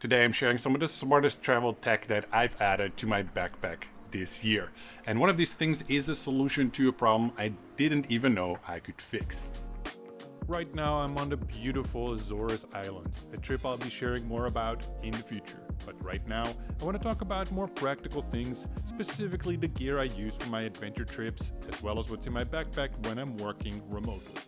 Today I'm sharing some of the smartest travel tech that I've added to my backpack this year. And one of these things is a solution to a problem I didn't even know I could fix. Right now I'm on the beautiful Azores Islands, a trip I'll be sharing more about in the future. But right now I want to talk about more practical things, specifically the gear I use for my adventure trips, as well as what's in my backpack when I'm working remotely.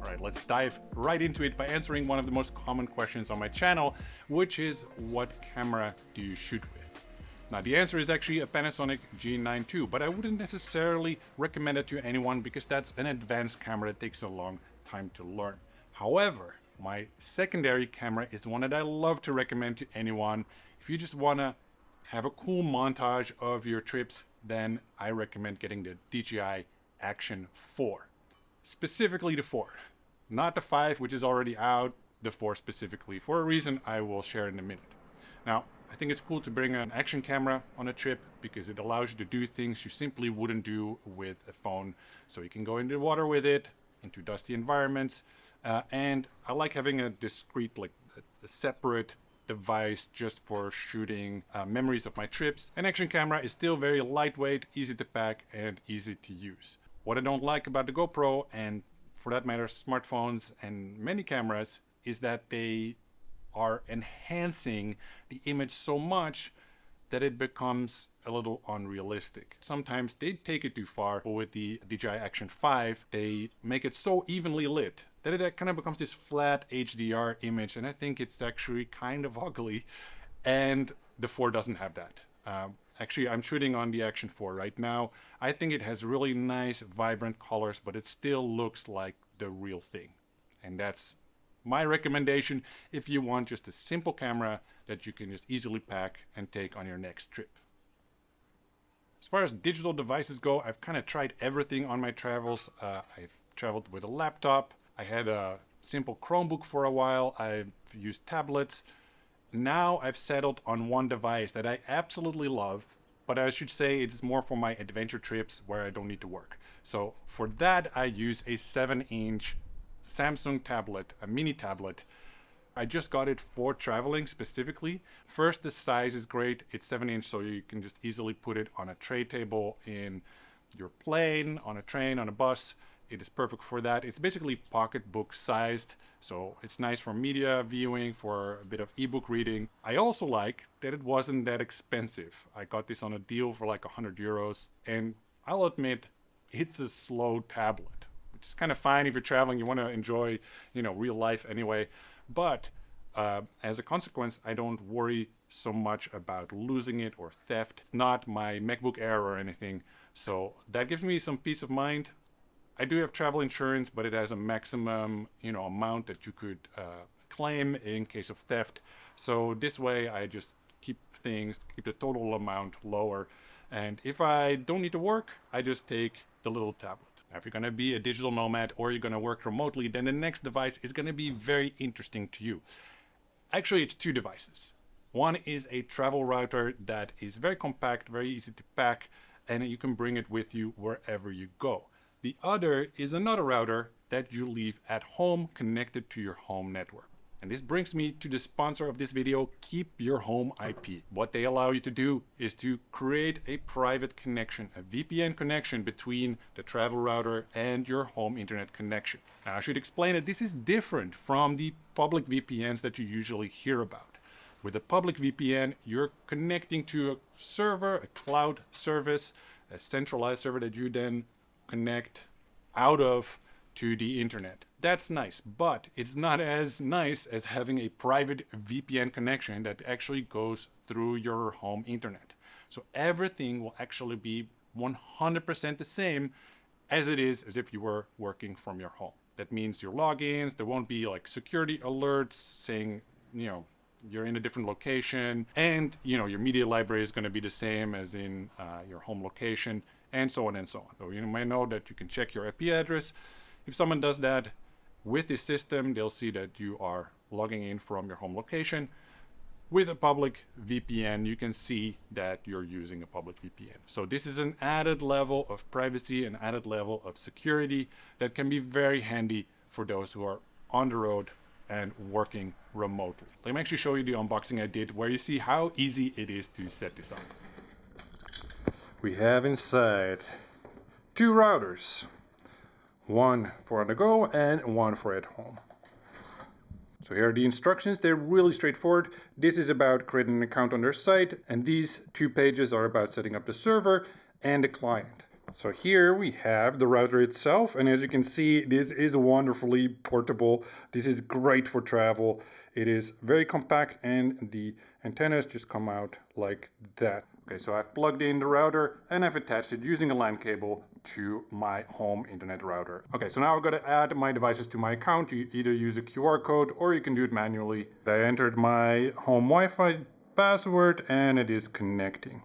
Alright, let's dive right into it by answering one of the most common questions on my channel, which is what camera do you shoot with? Now the answer is actually a Panasonic G9 II, but I wouldn't necessarily recommend it to anyone because that's an advanced camera that takes a long time to learn. However, my secondary camera is one that I love to recommend to anyone. If you just want to have a cool montage of your trips, then I recommend getting the DJI Action 4. Specifically the 4. Not the 5, which is already out, the 4 specifically, for a reason I will share in a minute. Now, I think it's cool to bring an action camera on a trip because it allows you to do things you simply wouldn't do with a phone. So you can go into the water with it, into dusty environments, and I like having a discrete, like a separate device just for shooting memories of my trips. An action camera is still very lightweight, easy to pack, and easy to use. What I don't like about the GoPro, and for that matter smartphones and many cameras, is that they are enhancing the image so much that it becomes a little unrealistic. Sometimes they take it too far, but with the DJI Action 5 they make it so evenly lit that it kind of becomes this flat HDR image, and I think it's actually kind of ugly, and the 4 doesn't have that. Actually, I'm shooting on the Action 4 right now. I think it has really nice, vibrant colors, but it still looks like the real thing. And that's my recommendation if you want just a simple camera that you can just easily pack and take on your next trip. As far as digital devices go, I've kind of tried everything on my travels. I've traveled with a laptop. I had a simple Chromebook for a while. I've used tablets. Now I've settled on one device that I absolutely love, but I should say it's more for my adventure trips where I don't need to work. So for that I use a 7-inch Samsung tablet, a mini tablet. I just got it for traveling specifically. First, the size is great. It's 7-inch, so you can just easily put it on a tray table in your plane, on a train, on a bus. It is perfect for that. It's basically pocketbook sized, so it's nice for media viewing, for a bit of ebook reading. I also like that it wasn't that expensive. I got this on a deal for like 100 euros, and I'll admit it's a slow tablet, which is kind of fine if you're traveling, you want to enjoy, real life anyway. But as a consequence, I don't worry so much about losing it or theft. It's not my MacBook Air or anything, so that gives me some peace of mind. I do have travel insurance, but it has a maximum, amount that you could claim in case of theft. So this way I just keep the total amount lower. And if I don't need to work, I just take the little tablet. Now, if you're gonna be a digital nomad or you're gonna work remotely, then the next device is gonna be very interesting to you. Actually, it's 2 devices. One is a travel router that is very compact, very easy to pack, and you can bring it with you wherever you go. The other is another router that you leave at home connected to your home network. And this brings me to the sponsor of this video, KeepYourHomeIP. What they allow you to do is to create a private connection, a VPN connection between the travel router and your home internet connection. Now, I should explain that this is different from the public VPNs that you usually hear about. With a public VPN, you're connecting to a server, a cloud service, a centralized server that you then connect out of to the internet. That's nice, but it's not as nice as having a private VPN connection that actually goes through your home internet. So everything will actually be 100% the same as it is as if you were working from your home. That means your logins, there won't be like security alerts saying, you're in a different location, and your media library is going to be the same as in your home location, and so on and so on. So you might know that you can check your IP address. If someone does that with this system, they'll see that you are logging in from your home location. With a public VPN, you can see that you're using a public VPN. So this is an added level of privacy, an added level of security that can be very handy for those who are on the road and working remotely. Let me actually show you the unboxing I did where you see how easy it is to set this up. We have inside 2 routers, one for on the go and one for at home. So here are the instructions. They're really straightforward. This is about creating an account on their site, and these 2 pages are about setting up the server and the client. So here we have the router itself, and as you can see, this is wonderfully portable. This is great for travel. It is very compact, and the antennas just come out like that. Okay, so I've plugged in the router and I've attached it using a LAN cable to my home internet router. Okay, so now I've got to add my devices to my account. You either use a QR code or you can do it manually. I entered my home Wi-Fi password and it is connecting.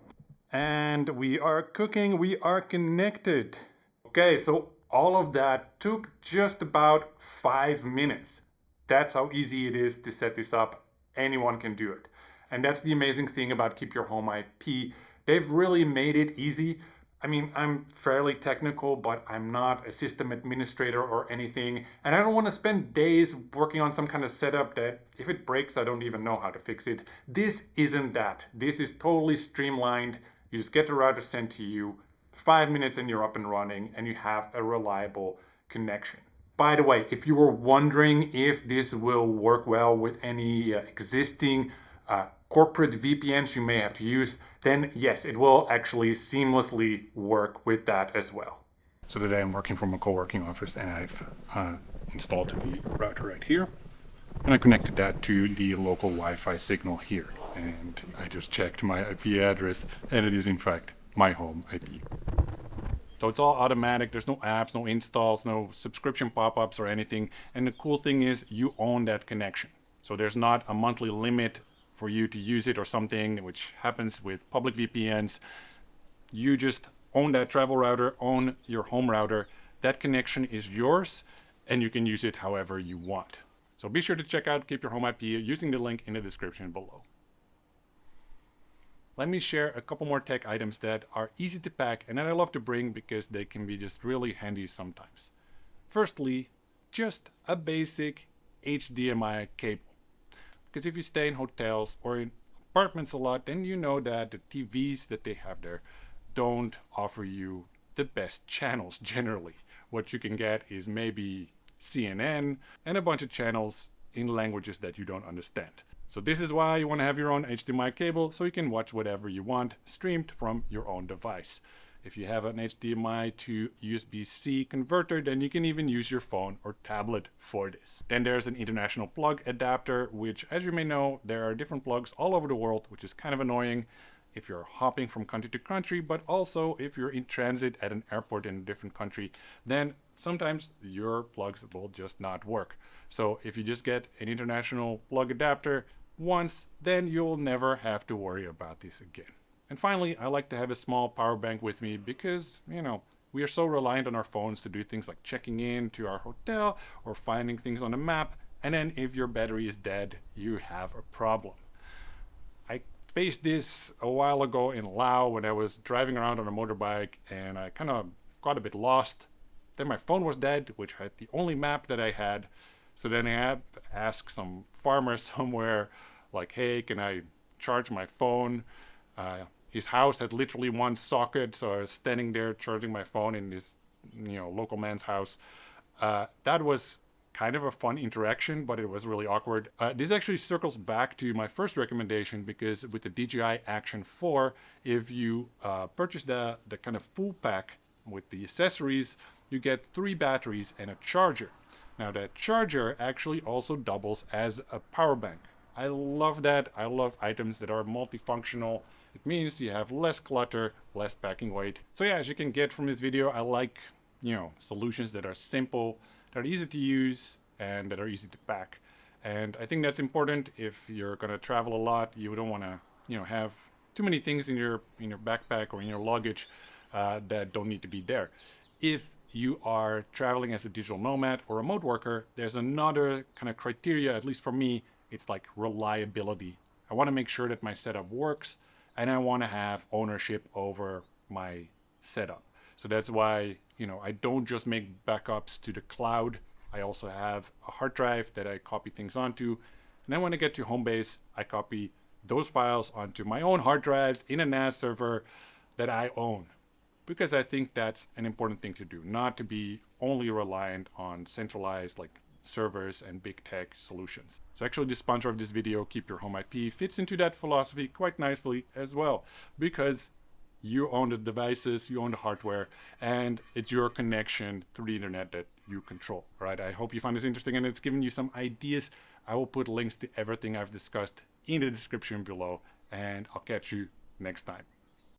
And we are cooking, we are connected. Okay, so all of that took just about 5 minutes. That's how easy it is to set this up. Anyone can do it. And that's the amazing thing about Keep Your Home IP. They've really made it easy. I mean, I'm fairly technical, but I'm not a system administrator or anything. And I don't want to spend days working on some kind of setup that if it breaks, I don't even know how to fix it. This isn't that. This is totally streamlined. You just get the router sent to you, 5 minutes and you're up and running and you have a reliable connection. By the way, if you were wondering if this will work well with any existing corporate VPNs you may have to use, then yes, it will actually seamlessly work with that as well. So today I'm working from a co-working office and I've installed the router right here. And I connected that to the local Wi-Fi signal here. And I just checked my IP address and it is in fact my home IP. So it's all automatic, there's no apps, no installs, no subscription pop-ups or anything. And the cool thing is you own that connection. So there's not a monthly limit for you to use it or something, which happens with public VPNs. You just own that travel router, own your home router. That connection is yours and you can use it however you want. So be sure to check out Keep Your Home IP using the link in the description below. Let me share a couple more tech items that are easy to pack and that I love to bring because they can be just really handy sometimes. Firstly, just a basic HDMI cable. Because if you stay in hotels or in apartments a lot, then you know that the TVs that they have there don't offer you the best channels generally. What you can get is maybe CNN and a bunch of channels in languages that you don't understand. So this is why you want to have your own HDMI cable so you can watch whatever you want streamed from your own device. If you have an HDMI to USB-C converter, then you can even use your phone or tablet for this. Then there's an international plug adapter, which, as you may know, there are different plugs all over the world, which is kind of annoying if you're hopping from country to country, but also if you're in transit at an airport in a different country, then sometimes your plugs will just not work. So if you just get an international plug adapter once, then you'll never have to worry about this again. And finally, I like to have a small power bank with me because, you know, we are so reliant on our phones to do things like checking in to our hotel or finding things on a map. And then if your battery is dead, you have a problem. I faced this a while ago in Laos when I was driving around on a motorbike and I kind of got a bit lost. Then my phone was dead, which had the only map that I had. So then I had to ask some farmer somewhere, like, hey, can I charge my phone? His house had literally one socket, so I was standing there charging my phone in this, local man's house. That was kind of a fun interaction, but it was really awkward. This actually circles back to my first recommendation because with the DJI Action 4, if you purchase the kind of full pack with the accessories, you get 3 batteries and a charger. Now that charger actually also doubles as a power bank. I love that. I love items that are multifunctional. It means you have less clutter, less packing weight. So yeah, as you can get from this video, I like, solutions that are simple, that are easy to use, and that are easy to pack. And I think that's important if you're gonna travel a lot. You don't wanna, have too many things in your backpack or in your luggage that don't need to be there. If you are traveling as a digital nomad or remote worker, there's another kind of criteria, at least for me, it's like reliability. I wanna make sure that my setup works, and I want to have ownership over my setup. So that's why, I don't just make backups to the cloud I also have a hard drive that I copy things onto. And then when I get to home base, I copy those files onto my own hard drives in a NAS server that I own. Because I think that's an important thing to do, not to be only reliant on centralized like servers and big tech solutions. So actually the sponsor of this video, Keep Your Home IP, fits into that philosophy quite nicely as well, because you own the devices, you own the hardware, and it's your connection through the internet that you control. All right, I hope you find this interesting and it's given you some ideas. I will put links to everything I've discussed in the description below, and I'll catch you next time.